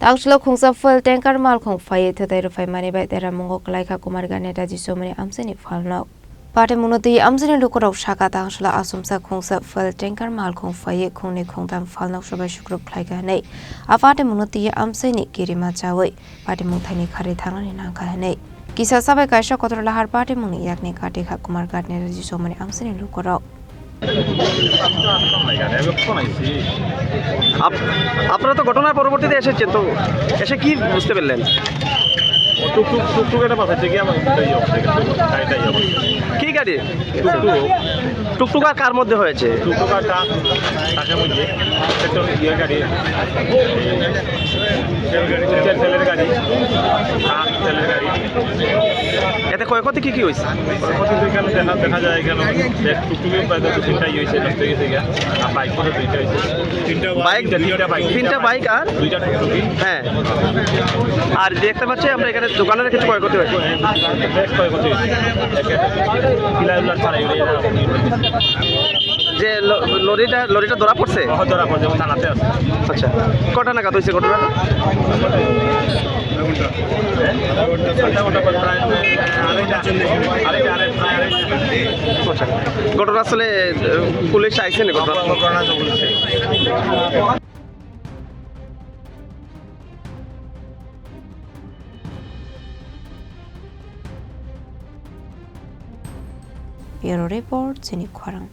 Tangshlo khungsa fuel tanker mal khong fai thadai rafai mani bai tera mungo klai kha kumar ga neta ji somani amsani falno pate munoti amsani lukorau shaka tangshla asumsa khungsa fuel tanker mal khong fai khongni khongdam falno shobai shukru klai ga nei afate munoti amsani kirima chawai pate mungthani khari thangani na ka nei kisa sabai kaisha kotor lahar pate mungni yakni kate kha kumar ga neta ji somani amsani lukorau আপনারা তো ঘটনার পরবর্তীতে এসেছেন তো এসে কি বুঝতে পারলেন টুকটুক এটা পাঠাচ্ছে কি আমার কি গাড়ি টুকটুক আর কার মধ্যে হয়েছে টুকটুক আর টাকার মধ্যে একটা ইয়ে গাড়ি তেলের গাড়ি তেলের গাড়ি এতে ক্ষয়ক্ষতি কি হয়েছে ক্ষয়ক্ষতি এখানে দেখা যায় এখানে টুকটুকে প্রায় তিনটা ইয়ে হয়েছে নষ্ট হয়ে গেছে আর বাইক করে দুইটা হয়েছে তিনটা বাইক আর দুইটা টুকটুকি হ্যাঁ আর দেখতে পাচ্ছি আমরা এখানে দোকানের কিছু ক্ষয়ক্ষতি হয়েছে বেশ ক্ষয়ক্ষতি হয়েছে যে লরিটা ধরা পড়ছে ধরা পড়ছে থানাতে আছে আচ্ছা কটা নাগাদ হয়েছে ঘটনাটা ঘটনা আসলে পুলিশ আইসে না ঘটনা Bureau Report, Sini Kwarang.